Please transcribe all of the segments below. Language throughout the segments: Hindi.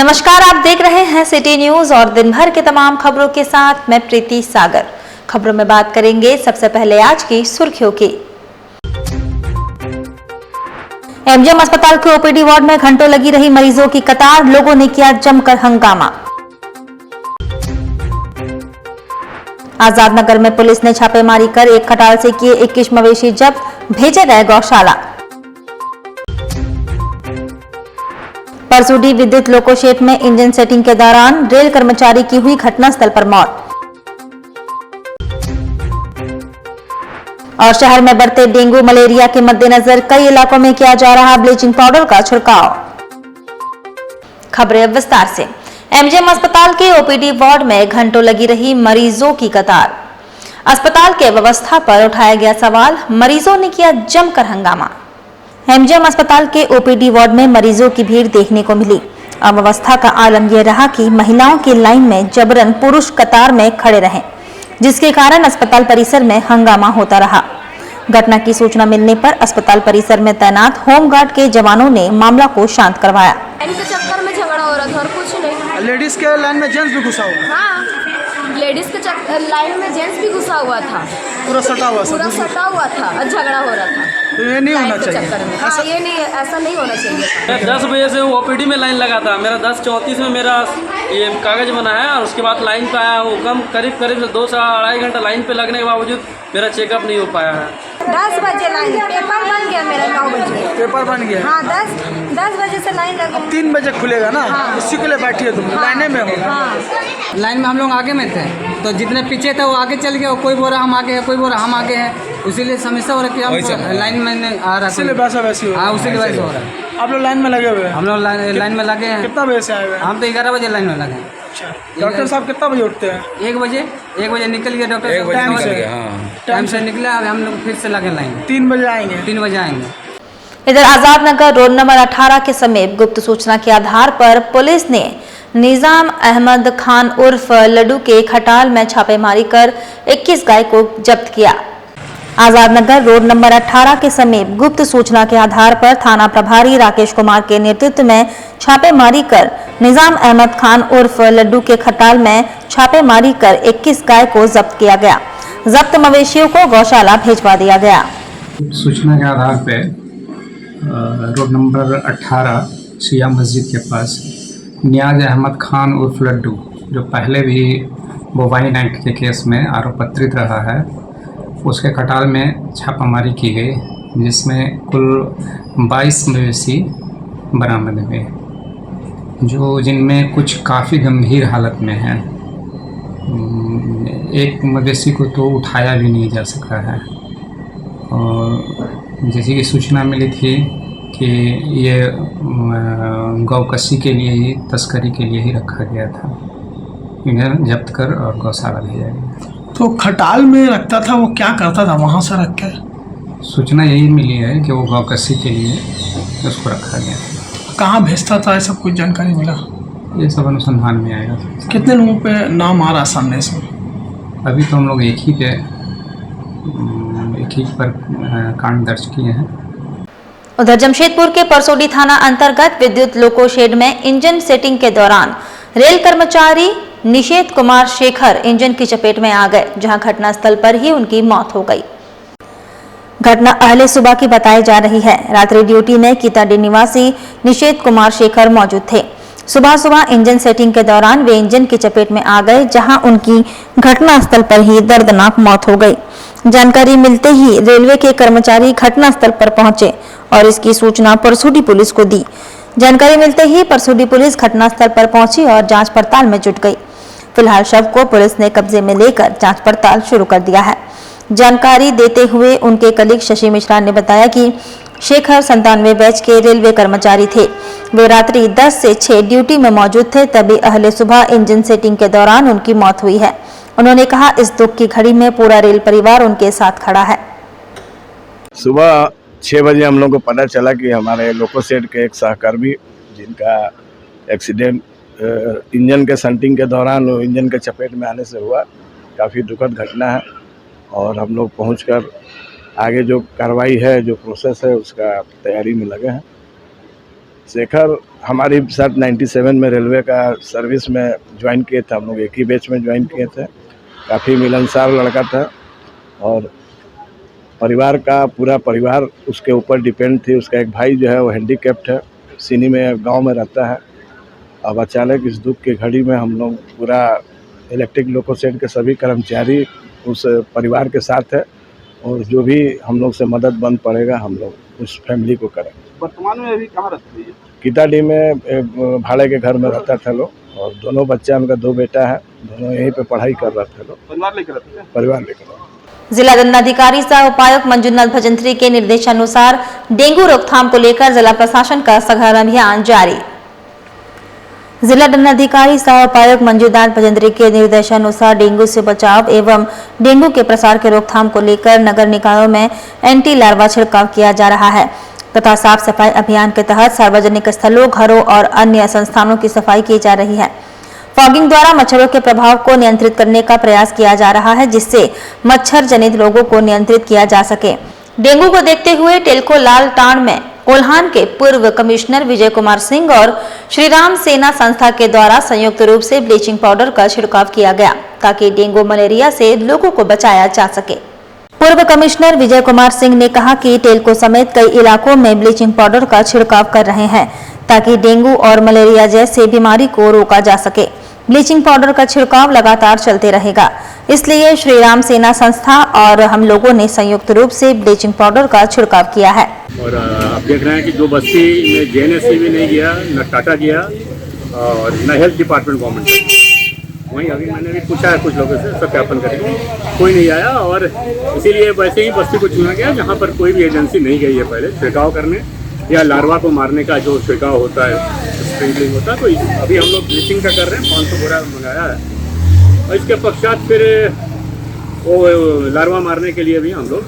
नमस्कार, आप देख रहे हैं सिटी न्यूज और दिन भर के तमाम खबरों के साथ मैं प्रीति सागर। खबरों में बात करेंगे सबसे पहले आज की सुर्खियों की। एमजीएम अस्पताल के ओपीडी वार्ड में घंटों लगी रही मरीजों की कतार, लोगों ने किया जमकर हंगामा। आजाद नगर में पुलिस ने छापेमारी कर एक खटाल से किए 21 मवेशी जब्त, भेजे गए गौशाला। परसूडी विद्युत लोको शेड में इंजन सेटिंग के दौरान रेल कर्मचारी की हुई घटनास्थल पर मौत। और शहर में बढ़ते डेंगू मलेरिया के मद्देनजर कई इलाकों में किया जा रहा ब्लीचिंग पाउडर का छिड़काव। खबरें विस्तार से। एमजीएम अस्पताल के ओपीडी वार्ड में घंटों लगी रही मरीजों की कतार। अस्पताल के व्यवस्था पर उठाया गया सवाल, मरीजों ने किया जमकर हंगामा। एमजीएम अस्पताल के ओपीडी वार्ड में मरीजों की भीड़ देखने को मिली। अव्यवस्था का आलम यह रहा कि महिलाओं की लाइन में जबरन पुरुष कतार में खड़े रहे, जिसके कारण अस्पताल परिसर में हंगामा होता रहा। घटना की सूचना मिलने पर अस्पताल परिसर में तैनात होमगार्ड के जवानों ने मामला को शांत करवाया। इनके चक्कर में झगड़ा हो रहा था और कुछ नहीं। लेडीज के लाइन में जेंट्स भी घुसा हुआ। हाँ, लेडीज के लाइन में जेंट्स भी घुसा हुआ था, पूरा सटा हुआ था और झगड़ा हो रहा था। तो ये नहीं होना चाहिए। हाँ, ये नहीं, ऐसा नहीं होना चाहिए। 10 बजे से ओपीडी में लाइन लगा था। मेरा 10:34 में मेरा ये कागज बना है और उसके बाद लाइन पे आया हूँ। करीब 2 से 2.5 घंटा लाइन पे लगने के बावजूद मेरा चेकअप नहीं हो पाया है। 10 बजे लाइन, पेपर बन गया मेरा 9 बजे। पेपर बन गया। हाँ, 10 बजे से लाइन लगी। अब 3 बजे खुलेगा ना। हाँ। इसी के लिए बैठी है तुम। लाइने में हो। हाँ। लाइन में हम लोग आगे में थे, तो जितने पीछे थे वो आगे चल गए। कोई बोल रहा हम आगे हैं, कोई बोल रहा हम आगे हैं। इसीलिए समस्या हो रही है कि हम लाइन में नहीं आ रहा। इसीलिए वैसा हो। हाँ, उसी की वजह से हो रहा है। आप लोग लाइन में लगे हुए हैं? हम लोग लाइन में लगे हैं। कितना बजे से आए हुए हैं? हम तो 11 बजे लाइन में लगे हैं। डॉक्टर साहब कितना बजे उठते हैं? 1 बजे निकल गए डॉक्टर साहब। टाइम से निकले। अब हम लोग फिर से लगे लाइन। 3 बजे आएंगे। 3 बजे आएंगे। इधर आजाद नगर रोड नंबर 18 के समीप गुप्त सूचना के आधार पर पुलिस ने निजाम अहमद खान उर्फ लड्डू के खटाल में छापेमारी कर 21 गाय को जब्त किया। आजाद नगर रोड नंबर 18 के समीप गुप्त सूचना के आधार पर थाना प्रभारी राकेश कुमार के नेतृत्व में छापेमारी कर निजाम अहमद खान उर्फ लड्डू के खटाल में छापेमारी कर 21 गाय को जब्त किया गया। जब्त मवेशियों को गौशाला भेजवा दिया गया। सूचना के आधार पर रोड नंबर 18 शिया मस्जिद के पास नियाज अहमद खान उर्फ लड्डू, जो पहले भी बोवाइन एक्ट के केस में आरोपित रहा है, उसके खटाल में छापामारी की गई, जिसमें कुल 22 मवेशी बरामद हुए, जिनमें कुछ काफ़ी गंभीर हालत में हैं। एक मवेशी को तो उठाया भी नहीं जा सका है। और जैसे कि सूचना मिली थी कि ये गौकसी के लिए ही, तस्करी के लिए ही रखा गया था। इन्हें जब्त कर और गौशाला भेजा गया। तो खटाल में रखता था, वो क्या करता था वहाँ से रख के? सूचना यही मिली है कि वो गौकसी के लिए उसको रखा गया। कहाँ भेजता था, ऐसा कुछ जानकारी मिला? ये सब अनुसंधान में आएगा। कितने लोगों पे नाम आ रहा सामने से? अभी तो हम लोग एक ही पर कांड दर्ज किए हैं। उधर जमशेदपुर के परसोडी थाना अंतर्गत विद्युत लोको शेड में इंजन सेटिंग के दौरान रेल कर्मचारी निषेध कुमार शेखर इंजन की चपेट में आ गए, जहां घटनास्थल पर ही उनकी मौत हो गई। घटना अहले सुबह की बताई जा रही है। रात्रि ड्यूटी में कीताडी निवासी निषेध कुमार शेखर मौजूद थे। सुबह इंजन सेटिंग के दौरान वे इंजन की चपेट में आ गए, जहां उनकी घटनास्थल पर ही दर्दनाक मौत हो गई। जानकारी मिलते ही रेलवे के कर्मचारी घटनास्थल पर पहुंचे और इसकी सूचना परसूडी पुलिस को दी। जानकारी मिलते ही परसूडी पुलिस घटनास्थल पर पहुंची और जांच पड़ताल में जुट गई। फिलहाल शव को पुलिस ने कब्जे में लेकर जांच पड़ताल शुरू कर दिया है। जानकारी देते हुए उनके कलीग शशि मिश्रा ने बताया कि शेखर 97 बैच के रेलवे कर्मचारी थे। वे रात्रि 10 से 6 ड्यूटी में मौजूद थे, तभी अहले सुबह इंजन सेटिंग के दौरान उनकी मौत हुई है। उन्होंने कहा, इस दुख की घड़ी में पूरा रेल परिवार उनके साथ खड़ा है। सुबह 6 बजे हम लोग को पता चला कि हमारे लोको शेड के एक सहकर्मी, जिनका एक्सीडेंट इंजन के संटिंग के दौरान इंजन के चपेट में आने से हुआ, काफ़ी दुखद घटना है। और हम लोग पहुंचकर आगे जो कार्रवाई है, जो प्रोसेस है, उसका तैयारी में लगे हैं। शेखर हमारी साथ 97 में रेलवे का सर्विस में ज्वाइन किए थे, हम लोग एक ही बैच में ज्वाइन किए थे। काफ़ी मिलनसार लड़का था और परिवार का पूरा परिवार उसके ऊपर डिपेंड थी। उसका एक भाई जो है वो हैंडीकैप्ड है, सिनी में गांव में रहता है। अब अचानक इस दुख की घड़ी में हम लोग पूरा इलेक्ट्रिक लोको शेड के सभी कर्मचारी उस परिवार के साथ है और जो भी हम लोग से मदद बन पड़ेगा हम लोग उस फैमिली को करेंगे। वर्तमान में अभी कहाँ रहते हैं? कीताडी में भाड़े के घर में रहता था लोग और दोनों बच्चा, उनका 2 बेटा है, दोनों यहीं पे पढ़ाई कर रहे थे लोग। परिवार लेकर रहते हैं? परिवार लेकर। जिला दंडाधिकारी सह उपायुक्त मंजूनाथ भजंत्री के निर्देशानुसार डेंगू रोकथाम को लेकर जिला प्रशासन का सघन अभियान जारी। जिला दंडाधिकारी सह उपायुक्त मंजूनाथ भजंत्री के निर्देशानुसार डेंगू से बचाव एवं डेंगू के प्रसार के रोकथाम को लेकर नगर निकायों में एंटी लार्वा छिड़काव किया जा रहा है तथा साफ सफाई अभियान के तहत सार्वजनिक स्थलों, घरों और अन्य संस्थानों की सफाई की जा रही है। फॉगिंग द्वारा मच्छरों के प्रभाव को नियंत्रित करने का प्रयास किया जा रहा है जिससे मच्छर जनित रोगों को नियंत्रित किया जा सके। डेंगू को देखते हुए टेल्को लाल टांड में कोल्हान के पूर्व कमिश्नर विजय कुमार सिंह और श्री राम सेना संस्था के द्वारा संयुक्त रूप से ब्लीचिंग पाउडर का छिड़काव किया गया ताकि डेंगू मलेरिया से लोगों को बचाया जा सके। पूर्व कमिश्नर विजय कुमार सिंह ने कहा कि टेल्को समेत कई इलाकों में ब्लीचिंग पाउडर का छिड़काव कर रहे हैं ताकि डेंगू और मलेरिया जैसे बीमारी को रोका जा सके। ब्लीचिंग पाउडर का छिड़काव लगातार चलते रहेगा, इसलिए श्री राम सेना संस्था और हम लोगों ने संयुक्त रूप से ब्लीचिंग पाउडर का छिड़काव किया है। और आप देख रहे हैं कि जो बस्ती में जेएनएससी भी नहीं गया, न टाटा गया और न हेल्थ डिपार्टमेंट गवर्नमेंट, वहीं अभी मैंने भी पूछा है कुछ लोगों से, सत्यापन करेंगे, कोई नहीं आया और इसीलिए वैसे ही बस्ती को चुना गया जहाँ पर कोई भी एजेंसी नहीं गई है पहले छिड़काव करने या लार्वा को मारने का जो छिड़काव होता है, स्प्रिंकलिंग होता है। तो अभी हम लोग ब्लीचिंग का कर रहे हैं, 500 बोरा मंगाया है और इसके पश्चात फिर वो लार्वा मारने के लिए भी हम लोग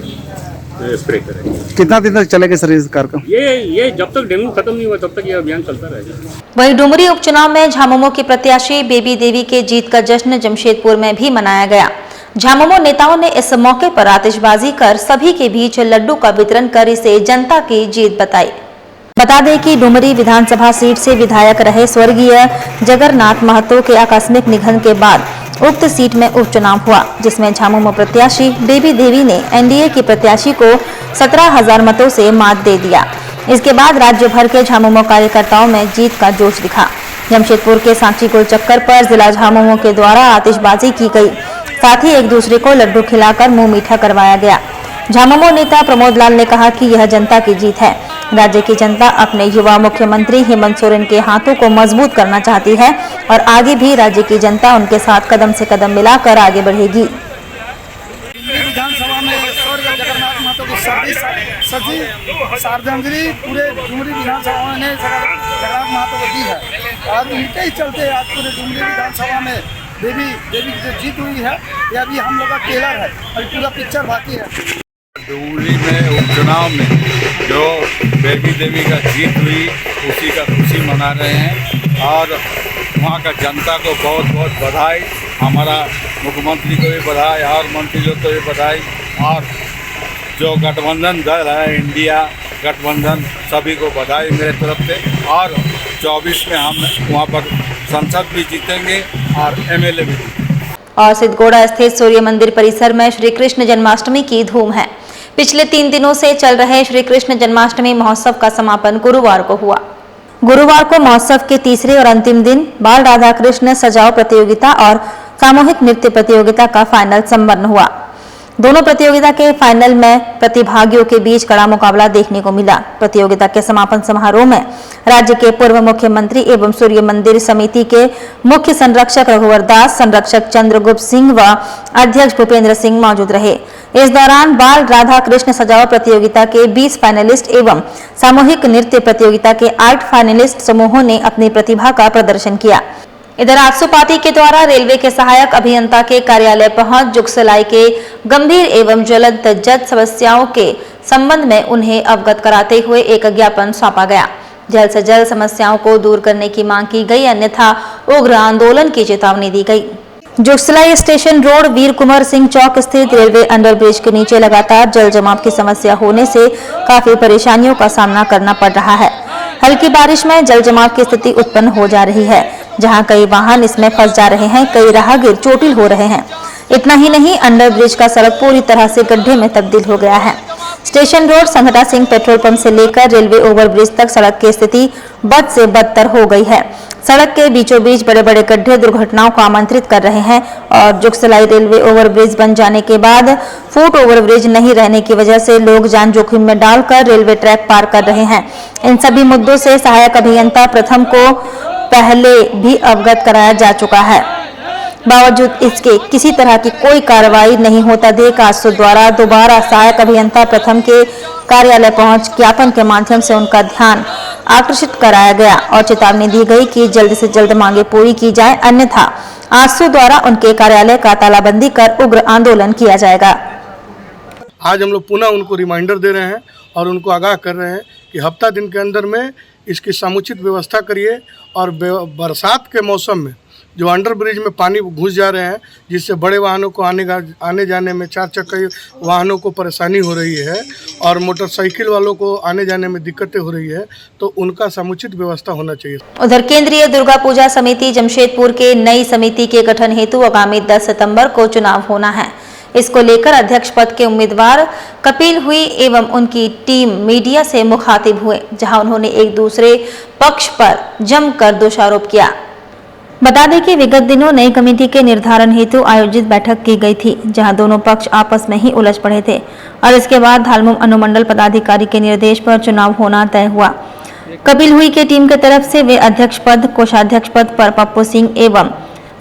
स्प्रे करेंगे। कितना दिन तक चलेगा सर इस कार्यक्रम? ये जब तक डेंगू खत्म नहीं हुआ तब तक ये अभियान चलता रहेगा। वहीं डुमरी उपचुनाव में झामुमो की प्रत्याशी बेबी देवी के जीत का जश्न जमशेदपुर में भी मनाया गया। झामुमो नेताओं ने इस मौके पर आतिशबाजी कर सभी के बीच लड्डू का वितरण कर इसे जनता की जीत बताई। बता दें कि डुमरी विधानसभा सीट से विधायक रहे स्वर्गीय जगन्नाथ महतो के आकस्मिक निधन के बाद उक्त सीट में उपचुनाव हुआ जिसमें झामुमो प्रत्याशी बेबी देवी ने एनडीए की प्रत्याशी को 17,000 मतों से मात दे दिया। इसके बाद राज्य भर के झामुमो कार्यकर्ताओं में जीत का जोश दिखा। जमशेदपुर के सांची गोल चक्कर पर जिला झामुमो के द्वारा आतिशबाजी की गई, साथ ही एक दूसरे को लड्डू खिलाकर मुंह मीठा करवाया गया। झामुमो नेता प्रमोद लाल ने कहा कि यह जनता की जीत है। राज्य की जनता अपने युवा मुख्यमंत्री हेमंत सोरेन के हाथों को मजबूत करना चाहती है और आगे भी राज्य की जनता उनके साथ कदम से कदम मिलाकर आगे बढ़ेगी। विधानसभा में जगन्नाथ महतो की सजी श्रद्धांजलि पूरे डुमरी विधानसभा ने जगन्नाथ महतो को दी है और उनके ही चलते आज पूरे डुमरी विधानसभा में देवी की जो जीत हुई है ये अभी हम लोग का टेलर है और पूरा पिक्चर बाकी है। डुमरी में उपचुनाव में जो बेबी देवी का जीत हुई उसी का खुशी मना रहे हैं और वहाँ का जनता को बहुत बहुत बधाई, हमारा मुख्यमंत्री को भी बधाई और मंत्री लोग को भी बधाई और जो गठबंधन दल है इंडिया गठबंधन सभी को बधाई मेरे तरफ से। और 24 में हम वहाँ पर संसद भी जीतेंगे और एमएलए भी। और सिद्धगोड़ा स्थित सूर्य मंदिर परिसर में श्री कृष्ण जन्माष्टमी की धूम है। पिछले 3 दिनों से चल रहे श्री कृष्ण जन्माष्टमी महोत्सव का समापन गुरुवार को हुआ। गुरुवार को महोत्सव के तीसरे और अंतिम दिन बाल राधा कृष्ण सजाओ प्रतियोगिता और सामूहिक नृत्य प्रतियोगिता का फाइनल संपन्न हुआ। दोनों प्रतियोगिता के फाइनल में प्रतिभागियों के बीच कड़ा मुकाबला देखने को मिला। प्रतियोगिता के समापन समारोह में राज्य के पूर्व मुख्यमंत्री एवं सूर्य मंदिर समिति के मुख्य संरक्षक रघुवर दास, संरक्षक चंद्रगुप्त सिंह व अध्यक्ष भूपेंद्र सिंह मौजूद रहे। इस दौरान बाल राधा कृष्ण सजाओ प्रतियोगिता के 20 फाइनलिस्ट एवं सामूहिक नृत्य प्रतियोगिता के 8 फाइनलिस्ट समूहों ने अपनी प्रतिभा का प्रदर्शन किया। इधर आजसू पार्टी के द्वारा रेलवे के सहायक अभियंता के कार्यालय पहुंच जुगसलाई के गंभीर एवं ज्वलंत जल समस्याओं के संबंध में उन्हें अवगत कराते हुए एक ज्ञापन सौंपा गया। जल्द से जल्द समस्याओं को दूर करने की मांग की गई, अन्यथा उग्र आंदोलन की चेतावनी दी गई। जुगसलाई स्टेशन रोड वीर कुंवर सिंह चौक स्थित रेलवे अंडरब्रिज के नीचे लगातार जल जमाव की समस्या होने से काफी परेशानियों का सामना करना पड़ रहा है। हल्की बारिश में जल जमाव की स्थिति उत्पन्न हो जा रही है, जहां कई वाहन इसमें फंस जा रहे हैं, कई राहगीर चोटिल हो रहे हैं। इतना ही नहीं, अंडर ब्रिज का सड़क पूरी तरह से गड्ढे में तब्दील हो गया है। Station road, Sanghata Singh petrol pump से लेकर रेलवे ओवरब्रिज तक सड़क की स्थिति बद से बदतर हो गई है। सड़क के बीचों बीच बड़े बड़े गड्ढे दुर्घटनाओं को आमंत्रित कर रहे हैं और जुगसलाई रेलवे ओवरब्रिज बन जाने के बाद फुट ओवरब्रिज नहीं रहने की वजह से लोग जान जोखिम में डालकर रेलवे ट्रैक पार कर रहे हैं। इन सभी मुद्दों से सहायक अभियंता प्रथम को पहले भी अवगत कराया जा चुका है। बावजूद इसके किसी तरह की कोई कार्रवाई नहीं होता देख आसो द्वारा दोबारा सहायक अभियंता प्रथम के कार्यालय पहुंच ज्ञापन के माध्यम से उनका ध्यान आकर्षित कराया गया और चेतावनी दी गई कि जल्द से जल्द मांगे पूरी की जाए, अन्यथा आसो द्वारा उनके कार्यालय का तालाबंदी कर उग्र आंदोलन किया जाएगा। आज हम लोग पुनः उनको रिमाइंडर दे रहे हैं और उनको आगाह कर रहे हैं कि हफ्ता दिन के अंदर में इसकी समुचित व्यवस्था करिए और बरसात के मौसम में जो अंडर ब्रिज में पानी घुस जा रहे हैं, जिससे बड़े वाहनों को आने जाने में, 4 चक्के वाहनों को परेशानी हो रही है और मोटरसाइकिल वालों को आने जाने में दिक्कतें हो रही है, तो उनका समुचित व्यवस्था होना चाहिए। उधर केंद्रीय दुर्गा पूजा समिति जमशेदपुर के नई समिति के गठन हेतु आगामी 10 सितंबर को चुनाव होना है। इसको लेकर अध्यक्ष पद के उम्मीदवार कपिल हुई एवं उनकी टीम मीडिया से मुखातिब हुए, जहां उन्होंने एक दूसरे पक्ष पर जमकर दोषारोप किया। बता दें कि विगत दिनों नई कमेटी के निर्धारण हेतु आयोजित बैठक की गई थी, जहां दोनों पक्ष आपस में ही उलझ पड़े थे और इसके बाद धालमुम अनुमंडल पदाधिकारी के निर्देश पर चुनाव होना तय हुआ। कपिल हुई की टीम की तरफ से वे अध्यक्ष पद, कोषाध्यक्ष पद पर पप्पू सिंह एवं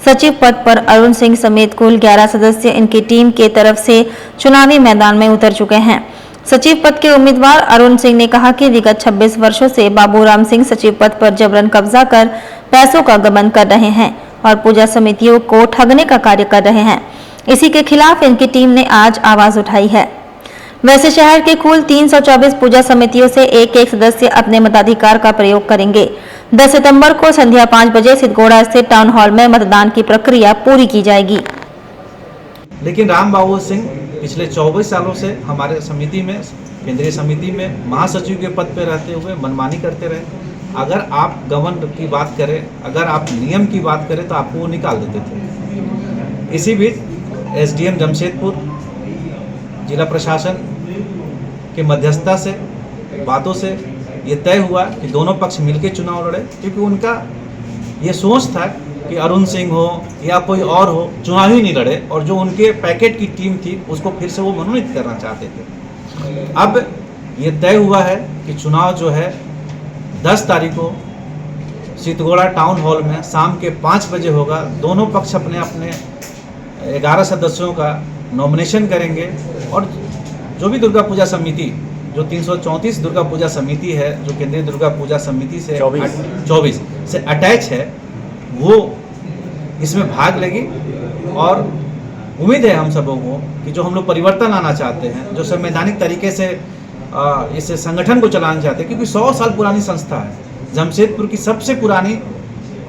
सचिव पद पर अरुण सिंह समेत कुल 11 सदस्य इनकी टीम के तरफ से चुनावी मैदान में उतर चुके हैं। सचिव पद के उम्मीदवार अरुण सिंह ने कहा कि विगत 26 वर्षों से बाबूराम सिंह सचिव पद पर जबरन कब्जा कर पैसों का गबन कर रहे हैं और पूजा समितियों को ठगने का कार्य कर रहे हैं। इसी के खिलाफ इनकी टीम ने आज आवाज उठाई है। वैसे शहर के कुल 324 पूजा समितियों से एक सदस्य अपने मताधिकार का प्रयोग करेंगे। 10 सितंबर को संध्या 5 बजे सिद्धगोड़ा स्थित टाउन हॉल में मतदान की प्रक्रिया पूरी की जाएगी। लेकिन राम बाबू सिंह पिछले 24 सालों से हमारे समिति में, केंद्रीय समिति में महासचिव के पद पर रहते हुए मनमानी करते रहे। अगर आप गवर्न की बात करें, अगर आप नियम की बात करें तो आपको वो निकाल देते थे। इसी बीच एसडीएम जमशेदपुर, जिला प्रशासन के मध्यस्थता से, बातों से ये तय हुआ कि दोनों पक्ष मिलकर चुनाव लड़े, क्योंकि उनका ये सोच था कि अरुण सिंह हो या कोई और हो, चुनाव ही नहीं लड़े और जो उनके पैकेट की टीम थी उसको फिर से वो मनोनीत करना चाहते थे। अब ये तय हुआ है कि चुनाव जो है 10 तारीख को सिद्धगोड़ा टाउन हॉल में शाम के 5 बजे होगा। दोनों पक्ष अपने अपने 11 सदस्यों का नॉमिनेशन करेंगे और जो भी दुर्गा पूजा समिति, जो 334 दुर्गा पूजा समिति है, जो केंद्रीय दुर्गा पूजा समिति से 24 से अटैच है, वो इसमें भाग लेगी। और उम्मीद है हम सबों को कि जो हम लोग परिवर्तन लाना चाहते हैं, जो संवैधानिक तरीके से इस संगठन को चलाना चाहते हैं, क्योंकि 100 साल पुरानी संस्था है। जमशेदपुर की सबसे पुरानी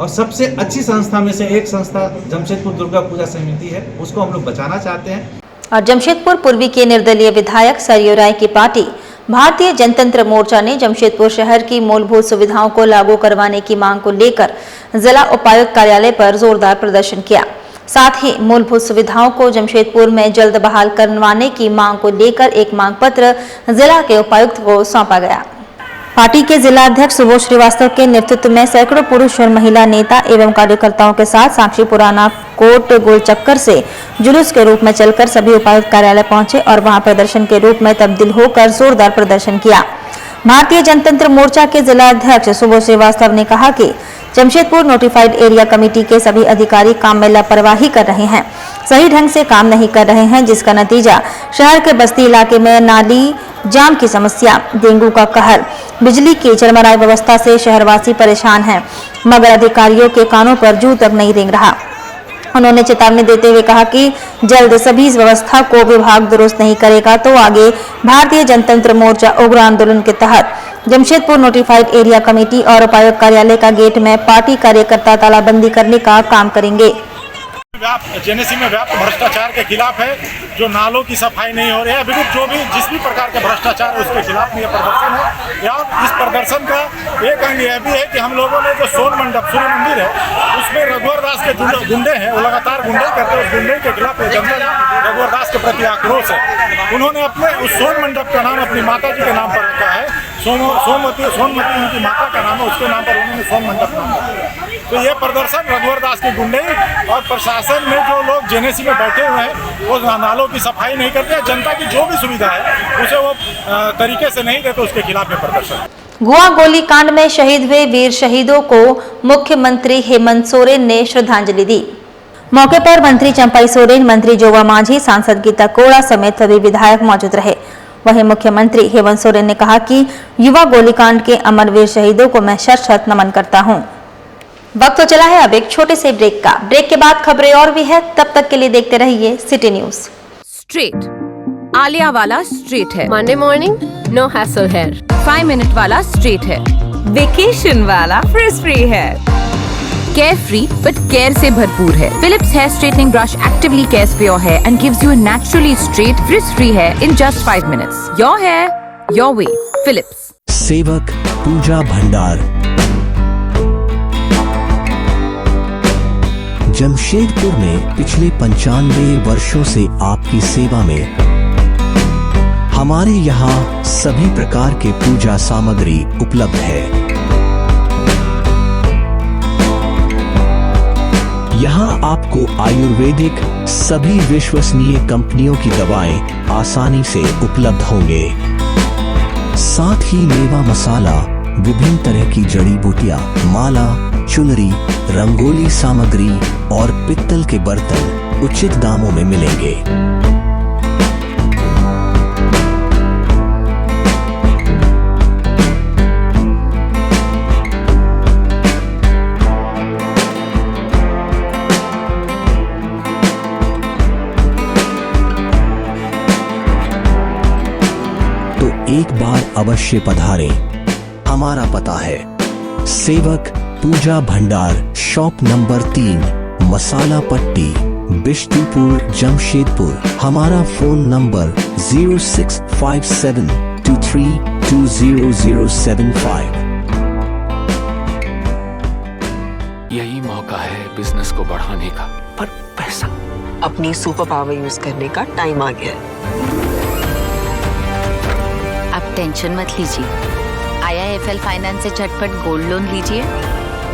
और सबसे अच्छी संस्था में से एक संस्था जमशेदपुर दुर्गा पूजा समिति है, उसको हम लोग बचाना चाहते हैं। और जमशेदपुर पूर्वी के निर्दलीय विधायक सरयू राय की पार्टी भारतीय जनतंत्र मोर्चा ने जमशेदपुर शहर की मूलभूत सुविधाओं को लागू करवाने की मांग को लेकर जिला उपायुक्त कार्यालय पर जोरदार प्रदर्शन किया। साथ ही मूलभूत सुविधाओं को जमशेदपुर में जल्द बहाल करवाने की मांग को लेकर एक मांग पत्र जिला के उपायुक्त को सौंपा गया। पार्टी के जिला अध्यक्ष सुबोध श्रीवास्तव के नेतृत्व में सैकड़ों पुरुष और महिला नेता एवं कार्यकर्ताओं के साथ साक्षी पुराना कोट गोल चक्कर से जुलूस के रूप में चलकर सभी उपायुक्त कार्यालय पहुंचे और वहां प्रदर्शन के रूप में तब्दील होकर जोरदार प्रदर्शन किया। भारतीय जनतंत्र मोर्चा के जिला अध्यक्ष सुबोध श्रीवास्तव ने कहा कि जमशेदपुर नोटिफाइड एरिया कमेटी के सभी अधिकारी काम में लापरवाही कर रहे हैं, सही ढंग से काम नहीं कर रहे हैं, जिसका नतीजा शहर के बस्ती इलाके में नाली जाम की समस्या, डेंगू का कहर, बिजली की चरमराई व्यवस्था से शहरवासी परेशान हैं, मगर अधिकारियों के कानों पर जू तक नहीं रेंग रहा। उन्होंने चेतावनी देते हुए कहा कि जल्द सभी इस व्यवस्था को विभाग दुरुस्त नहीं करेगा तो आगे भारतीय जनतंत्र मोर्चा उग्र आंदोलन के तहत जमशेदपुर नोटिफाइड एरिया कमेटी और उपायुक्त कार्यालय का गेट में पार्टी कार्यकर्ता तालाबंदी करने का काम करेंगे। जेएनएससी में व्याप्त भ्रष्टाचार के खिलाफ है, जो नालों की सफाई नहीं हो रही है, विभिन्न जो भी जिस भी प्रकार के भ्रष्टाचार है उसके खिलाफ ये प्रदर्शन है। या इस प्रदर्शन का एक अंग यह भी है कि हम लोगों ने जो सोन मंडप सूर्य मंदिर है उसमें रघुवर दास के गुंडे हैं, वो लगातार गुंडे करते हैं, उस गुंडे के खिलाफ जनता रघुवर दास के प्रति आक्रोश है। उन्होंने अपने उस सोन मंडप का नाम अपनी माता जी के नाम पर रखा है, सोनमती उनकी माता का नाम है, उसके नाम पर उन्होंने सोन मंडप नाम रखा। तो ये प्रदर्शन रघुवर दास के गुंडे और प्रशासन में जो लोग जेएनएससी में बैठे हुए हैं वो नालों की सफाई नहीं करते, जनता की जो भी सुविधा है उसे वो तरीके से नहीं देते, उसके खिलाफ ये प्रदर्शन। गोवा गोलीकांड में शहीद हुए वीर शहीदों को मुख्यमंत्री हेमंत सोरेन ने श्रद्धांजलि दी। मौके पर मंत्री चंपाई सोरेन, मंत्री जोवा मांझी, सांसद गीता कोड़ा समेत सभी विधायक मौजूद रहे। वहीं मुख्यमंत्री हेमंत सोरेन ने कहा कि युवा गोलीकांड के अमर वीर शहीदों को मैं शत शत नमन करता हूं। वक्त तो चला है अब एक छोटे से ब्रेक का। ब्रेक के बाद खबरें और भी है, तब तक के लिए देखते रहिए सिटी न्यूज। स्ट्रेट आलिया वाला स्ट्रेट है, Monday morning no hassle hair, 5 minute वाला स्ट्रेट है, वेकेशन वाला फ्रिज फ्री है, केयर फ्री बट केयर से भरपूर है। Philips hair straightening brush actively cares for your hair and gives you a naturally straight frizz free hair in just 5 minutes. Your hair your way, Philips. सेवक पूजा भंडार जमशेदपुर में पिछले 95 वर्षों से आपकी सेवा में। हमारे यहाँ सभी प्रकार के पूजा सामग्री उपलब्ध है। यहाँ आपको आयुर्वेदिक सभी विश्वसनीय कंपनियों की दवाएं आसानी से उपलब्ध होंगे। साथ ही मेवा मसाला, विभिन्न तरह की जड़ी बूटियां, माला, चुनरी, रंगोली सामग्री और पित्तल के बर्तन उचित दामों में मिलेंगे। तो एक बार अवश्य पधारें। हमारा पता है सेवक पूजा भंडार, शॉप नंबर 3, मसाला पट्टी, बिष्टुपुर, जमशेदपुर। हमारा फोन नंबर 065723200075। यही मौका है बिजनेस को बढ़ाने का, पर पैसा। अपनी सुपर पावर यूज करने का टाइम आ गया है। अब टेंशन मत लीजिए, IIFL फाइनेंस से झटपट गोल्ड लोन लीजिए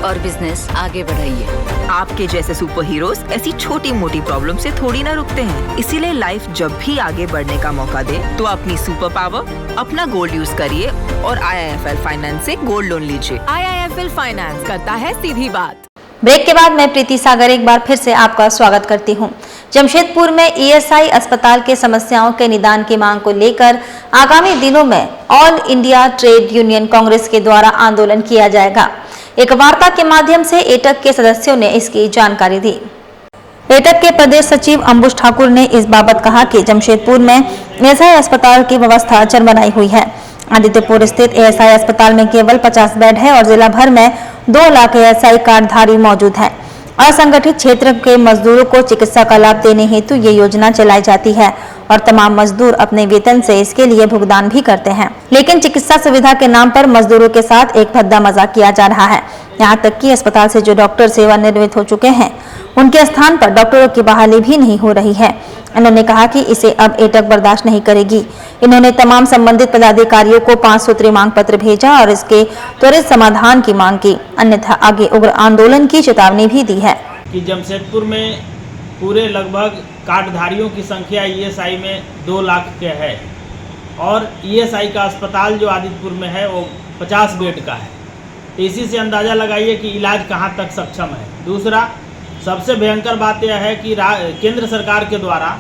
और बिजनेस आगे बढ़ाइए। आपके जैसे सुपर हीरोज ऐसी छोटी मोटी प्रॉब्लम से थोड़ी ना रुकते हैं, इसीलिए लाइफ जब भी आगे बढ़ने का मौका दे तो अपनी सुपर पावर, अपना गोल्ड यूज करिए और IIFL फाइनेंस से गोल्ड लोन लीजिए। IIFL फाइनेंस करता है सीधी बात। ब्रेक के बाद मैं प्रीति सागर एक बार फिर से आपका स्वागत करती हूं। जमशेदपुर में ESI अस्पताल के समस्याओं के निदान की मांग को लेकर आगामी दिनों में all India trade union Congress के द्वारा आंदोलन किया जाएगा। एक वार्ता के माध्यम से एटक के सदस्यों ने इसकी जानकारी दी। एटक के प्रदेश सचिव अंबुश ठाकुर ने इस बाबत कहा कि जमशेदपुर में ESI अस्पताल की व्यवस्था चरमराई हुई है। आदित्यपुर स्थित ESI अस्पताल में केवल 50 बेड है और जिला भर में 2 लाख ESI कार्डधारी मौजूद हैं। असंगठित क्षेत्र के मजदूरों को चिकित्सा का लाभ देने हेतु ये योजना चलाई जाती है और तमाम मजदूर अपने वेतन से इसके लिए भुगतान भी करते हैं, लेकिन चिकित्सा सुविधा के नाम पर मजदूरों के साथ एक भद्दा मजाक किया जा रहा है। यहाँ तक कि अस्पताल से जो डॉक्टर सेवानिवृत्त हो चुके हैं उनके स्थान पर डॉक्टरों की बहाली भी नहीं हो रही है। उन्होंने कहा कि इसे अब एटक बर्दाश्त नहीं करेगी। इन्होंने तमाम संबंधित पदाधिकारियों को 5 सूत्री मांग पत्र भेजा और इसके त्वरित समाधान की मांग की, अन्यथा आगे उग्र आंदोलन की चेतावनी भी दी है। कि जमशेदपुर में पूरे लगभग कार्डधारियों की संख्या ESI में 2 लाख के है और ESI का अस्पताल जो आदित्यपुर में है वो 50 बेड का है। इसी से अंदाज़ा लगाइए कि इलाज कहाँ तक सक्षम है। दूसरा, सबसे भयंकर बात यह है कि केंद्र सरकार के द्वारा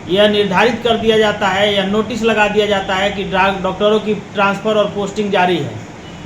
यह निर्धारित कर दिया जाता है या नोटिस लगा दिया जाता है कि डॉक्टरों की ट्रांसफ़र और पोस्टिंग जारी है।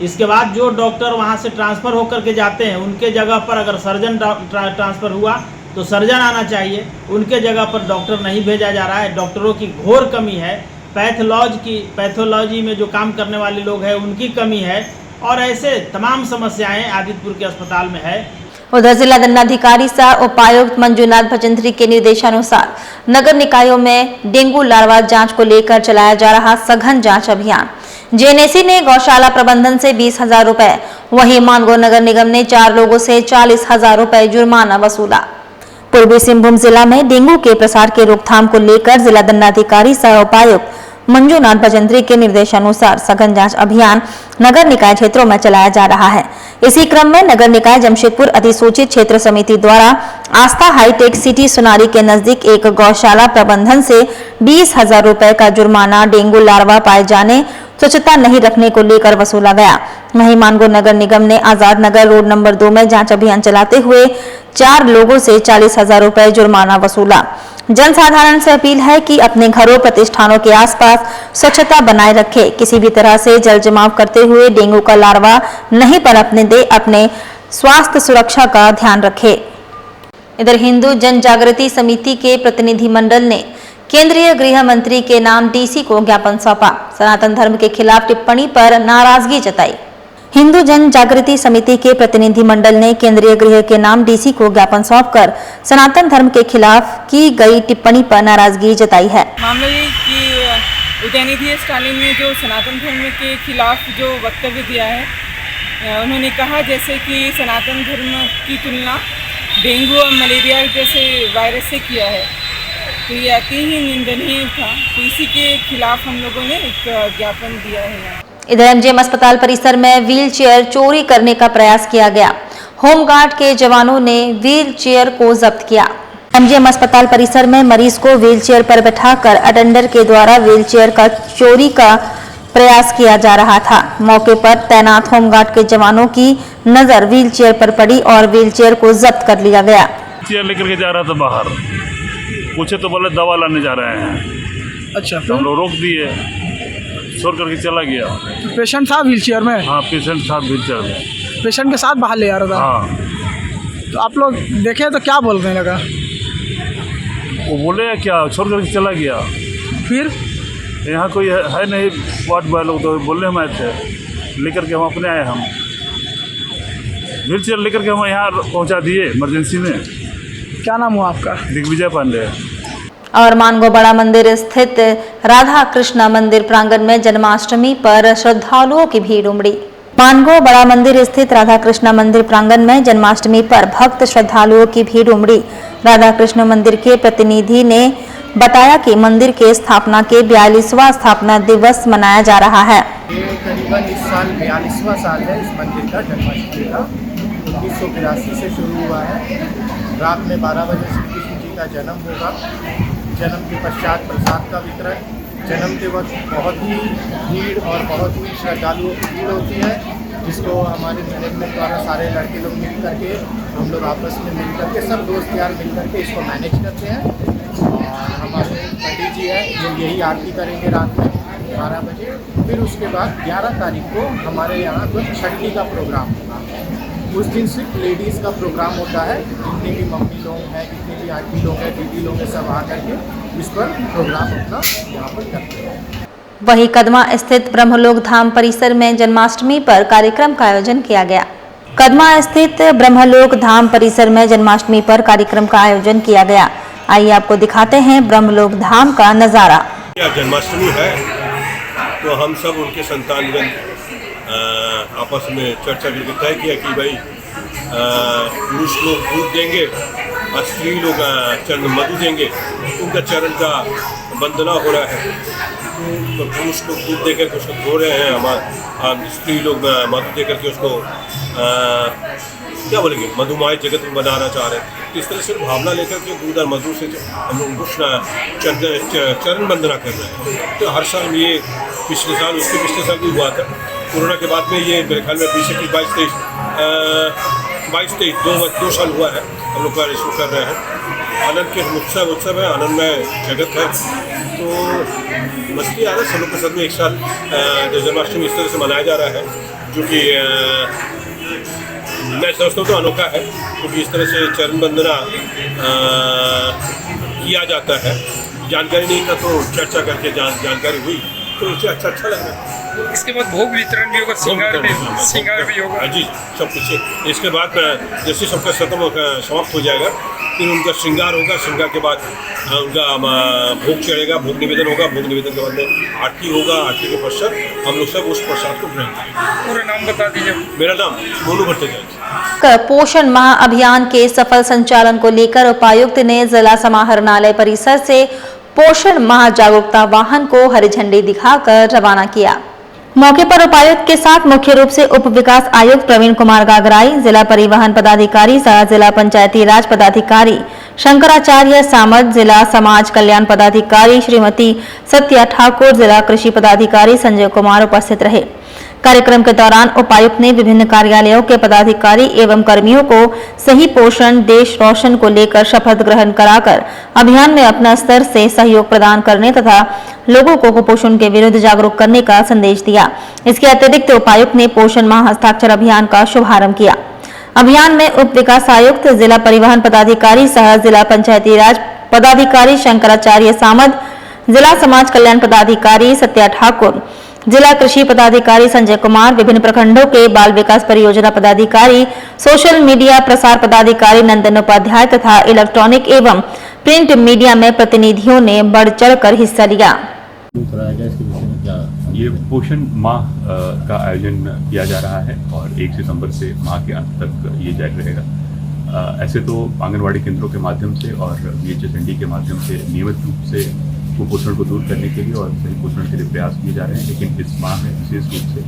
इसके बाद जो डॉक्टर वहां से ट्रांसफ़र होकर के जाते हैं उनके जगह पर अगर सर्जन ट्रांसफ़र हुआ तो सर्जन आना चाहिए, उनके जगह पर डॉक्टर नहीं भेजा जा रहा है। डॉक्टरों की घोर कमी है। पैथोलॉजी में जो काम करने वाले लोग हैं उनकी कमी है और ऐसे तमाम समस्याएं आदित्यपुर के अस्पताल में है। उधर जिला दंडाधिकारी सह उपायुक्त मंजूनाथ भजंत्री के निर्देशानुसार नगर निकायों में डेंगू लार्वा जांच को लेकर चलाया जा रहा सघन जांच अभियान। जेएनएसी ने गौशाला प्रबंधन से 20,000 रुपए, वहीं मानगो नगर निगम ने 4 लोगों से 40,000 रुपए जुर्माना वसूला। पूर्वी सिंहभूम जिला में डेंगू के प्रसार के रोकथाम को लेकर जिला दंडाधिकारी सह उपायुक्त मंजूनाथ भजंत्री के निर्देशानुसार सघन जांच अभियान नगर निकाय क्षेत्रों में चलाया जा रहा है। इसी क्रम में नगर निकाय जमशेदपुर अधिसूचित क्षेत्र समिति द्वारा आस्था हाईटेक सिटी सुनारी के नजदीक एक गौशाला प्रबंधन से 20,000 रुपए का जुर्माना डेंगू लार्वा पाए जाने, स्वच्छता नहीं रखने को लेकर वसूला गया। वहीं मानगो नगर निगम ने आजाद नगर रोड नंबर 2 में जांच अभियान चलाते हुए 4 लोगों से 40,000 रुपए जुर्माना वसूला। जनसाधारण से अपील है कि अपने घरों प्रतिष्ठानों के आसपास स्वच्छता बनाए रखें, किसी भी तरह से जल जमाव करते हुए डेंगू का लार्वा नहीं पनपने दे, अपने स्वास्थ्य सुरक्षा का ध्यान रखें। इधर हिंदू जन जागृति समिति के प्रतिनिधि मंडल ने केंद्रीय गृह मंत्री के नाम डीसी को ज्ञापन सौंपा। सनातन धर्म के खिलाफ टिप्पणी पर नाराजगी जताई। हिंदू जन जागृति समिति के प्रतिनिधि मंडल ने केंद्रीय गृह के नाम डीसी को ज्ञापन सौंपकर सनातन धर्म के खिलाफ की गई टिप्पणी पर नाराजगी जताई है। मामला ये कि उदयनिधि स्टालिन ने जो सनातन धर्म के खिलाफ जो वक्तव्य दिया है, उन्होंने कहा जैसे कि सनातन धर्म की तुलना डेंगू और मलेरिया जैसे वायरस से किया है, तो ये अति ही निंदनीय था। तो इसी के खिलाफ हम लोगों ने एक ज्ञापन दिया है यहाँ। इधर एमजीएम अस्पताल परिसर में व्हील चेयर चोरी करने का प्रयास किया गया। होमगार्ड के जवानों ने व्हील चेयर को जब्त किया। एमजीएम अस्पताल परिसर में मरीज को व्हील चेयर पर बैठाकर अटेंडर के द्वारा व्हील चेयर का चोरी का प्रयास किया जा रहा था। मौके पर तैनात होमगार्ड के जवानों की नजर व्हील चेयर पर पड़ी और व्हील चेयर को जब्त कर लिया गया। चेयर लेकर के जा रहा था बाहर, पूछे तो बोले दवा लाने जा रहे हैं। अच्छा, तो हम लोग रोक दिए, छोड़ करके चला गया। पेशेंट था व्हील चेयर में? हाँ, पेशेंट था व्हील चेयर में। पेशेंट के साथ बाहर ले आ रहा था? हाँ। तो आप लोग देखे तो क्या बोलने लगा? वो बोले क्या, छोड़ करके चला गया। फिर यहाँ कोई है नहीं, वार्ड बॉय लोग तो बोले हम आए थे, लेकर के हम अपने आए। हम व्हील चेयर लेकर के हम यहाँ पहुँचा दिए इमरजेंसी में। क्या नाम हुआ आपका? दिग्विजय पांडे। और मानगो बड़ा मंदिर स्थित राधा कृष्ण मंदिर प्रांगण में जन्माष्टमी पर श्रद्धालुओं की भीड़ उमड़ी। मानगो बड़ा मंदिर स्थित राधा कृष्ण मंदिर प्रांगण में जन्माष्टमी पर भक्त श्रद्धालुओं की भीड़ उमड़ी। राधा कृष्ण मंदिर के प्रतिनिधि ने बताया कि मंदिर के स्थापना के 42वां स्थापना दिवस मनाया जा रहा है। ये करीबन इस साल 42वां साल है इस मंदिर का जन्माष्टमी का। 1982 से शुरू हुआ है। रात में 12 बजे श्री कृष्ण जी का जन्म होगा। जन्म के पश्चात प्रसाद का वितरण, जन्म के वक्त बहुत ही भीड़ और बहुत ही श्रद्धालुओं की भीड़ होती है, जिसको हमारे मैनेजमेंट द्वारा सारे लड़के लोग मिल करके, हम लोग आपस में मिल करके, सब दोस्त यार मिल करके इसको मैनेज करते हैं। और हमारे पंडित जी हैं जो यही आरती करेंगे रात में 12 बजे। फिर उसके बाद 11 तारीख को हमारे यहाँ कुछ छठी का प्रोग्राम होगा। उस दिन सिर्फ लेडीज़ का प्रोग्राम होता है। जितने भी मम्मी लोग हैं, जितने भी आंटी लोग हैं, दीदी लोग हैं, सब आ करके इस पर प्रोग्राम अपना यहाँ पर करते हैं। वहीं कदमा स्थित ब्रह्मलोक धाम परिसर में जन्माष्टमी पर कार्यक्रम का आयोजन किया गया। कदमा स्थित ब्रह्मलोक धाम परिसर में जन्माष्टमी पर कार्यक्रम का आयोजन किया गया। आइए आपको दिखाते हैं ब्रह्मलोक धाम का नज़ारा। जन्माष्टमी है तो हम सब उनके संतानगण आपस में चर्चा करके तय किया कि भाई पुरुष लोग दूध देंगे और स्त्री लोग चरण मधु देंगे। उनका चरण का वंदना हो रहा है, तो पुरुष लोग दूध देकर के उसको धो रहे हैं, हमारे स्त्री लोग मधु देकर के उसको क्या बोलेंगे मधुमाय जगत में बनाना चाह रहे हैं। इस तरह से भावना लेकर के दूध और मधु से हम लोग उनको चरण वंदना कर रहे हैं। तो हर साल ये पिछले साल, उसके पिछले साल भी हुआ था। कोरोना के बाद में ये मेरे ख्याल में 22-23 दो साल हुआ है हम लोग का इसको कर रहे हैं। आनंद के उत्सव है, आनंदमय जगत है। तो मस्ती आ रहा है सब लोग के साथ में एक साथ जो जन्माष्टमी इस तरह से मनाया जा रहा है, जो कि मैं समझता हूँ तो अनोखा है, क्योंकि इस तरह से चरण वंदना किया जाता है। जानकारी नहीं था तो चर्चा करके जानकारी हुई तो उसे अच्छा लग रहा है। इसके बाद भोग वितरण भी होगा, श्रृंगार भी होगा। जी, सब कुछ। इसके बाद जैसे सबका समाप्त हो जाएगा फिर उनका श्रृंगार होगा। श्रृंगार के बाद उनका भोग चढ़ेगा, भोग निवेदन होगा। भोग निवेदन के बाद में आरती होगा। आरती के पश्चात हम लोग सब उस प्रसाद को ग्रहण करेंगे। पूरा नाम बता दीजिए। मेरा नाम मोनू भट्टाचार्य। पोषण माह अभियान के सफल संचालन को लेकर उपायुक्त ने जिला समाहरणालय परिसर से पोषण माह जागरूकता वाहन को हरी झंडी दिखाकर रवाना किया। मौके पर उपायुक्त के साथ मुख्य रूप से उप विकास आयुक्त प्रवीण कुमार गागराई, जिला परिवहन पदाधिकारी सह जिला पंचायती राज पदाधिकारी शंकराचार्य सामत, जिला समाज कल्याण पदाधिकारी श्रीमती सत्या ठाकुर, जिला कृषि पदाधिकारी संजय कुमार उपस्थित रहे। कार्यक्रम के दौरान उपायुक्त ने विभिन्न कार्यालयों के पदाधिकारी एवं कर्मियों को सही पोषण देश रोशन को लेकर शपथ ग्रहण कराकर अभियान में अपना स्तर से सहयोग प्रदान करने तथा लोगों को कुपोषण के विरुद्ध जागरूक करने का संदेश दिया। इसके अतिरिक्त उपायुक्त ने पोषण माह हस्ताक्षर अभियान का शुभारंभ किया। अभियान में उप विकास आयुक्त, जिला परिवहन पदाधिकारी सह जिला पंचायती राज पदाधिकारी शंकराचार्य सामत, जिला समाज कल्याण पदाधिकारी सत्या ठाकुर, जिला कृषि पदाधिकारी संजय कुमार, विभिन्न प्रखंडों के बाल विकास परियोजना पदाधिकारी, सोशल मीडिया प्रसार पदाधिकारी नंदन उपाध्याय तथा इलेक्ट्रॉनिक एवं प्रिंट मीडिया में प्रतिनिधियों ने बढ़ चढ़कर हिस्सा लिया। ये पोषण माह का आयोजन किया जा रहा है और 1 सितंबर से माह के अंत तक ये जारी रहेगा। ऐसे तो आंगनवाड़ी केंद्रों के माध्यम से और VHSND के माध्यम से नियमित रूप से कुपोषण को दूर करने के लिए और सही पोषण के लिए प्रयास किए जा रहे हैं, लेकिन इस माह में विशेष रूप से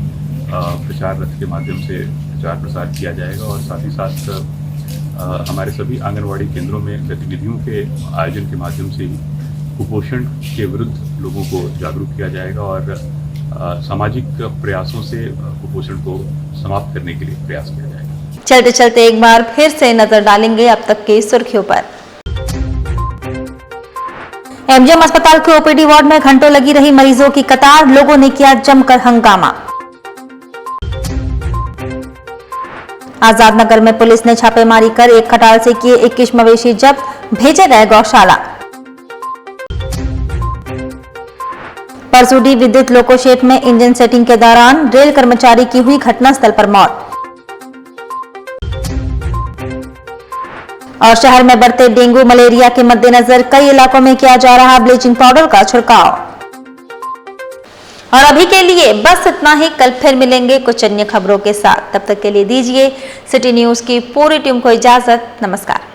प्रचार रथ के माध्यम से प्रचार प्रसार किया जाएगा और साथ ही साथ हमारे सभी आंगनवाड़ी केंद्रों में गतिविधियों के आयोजन के माध्यम से ही कुपोषण के विरुद्ध लोगों को जागरूक किया जाएगा और सामाजिक प्रयासों से कुपोषण को समाप्त करने के लिए प्रयास किया जाएगा। चलते चलते एक बार फिर से नजर डालेंगे अब तक की सुर्खियों पर। MGM अस्पताल के OPD वार्ड में घंटों लगी रही मरीजों की कतार, लोगों ने किया जमकर हंगामा। आजाद नगर में पुलिस ने छापेमारी कर एक खटाल से किए 21 मवेशी जब्त, भेजे गए गौशाला। परसुडी विद्युत लोको शेड में इंजन सेटिंग के दौरान रेल कर्मचारी की हुई घटनास्थल पर मौत। और शहर में बढ़ते डेंगू मलेरिया के मद्देनजर कई इलाकों में किया जा रहा ब्लीचिंग पाउडर का छिड़काव। और अभी के लिए बस इतना ही, कल फिर मिलेंगे कुछ अन्य खबरों के साथ। तब तक के लिए दीजिए सिटी न्यूज की पूरी टीम को इजाजत। नमस्कार।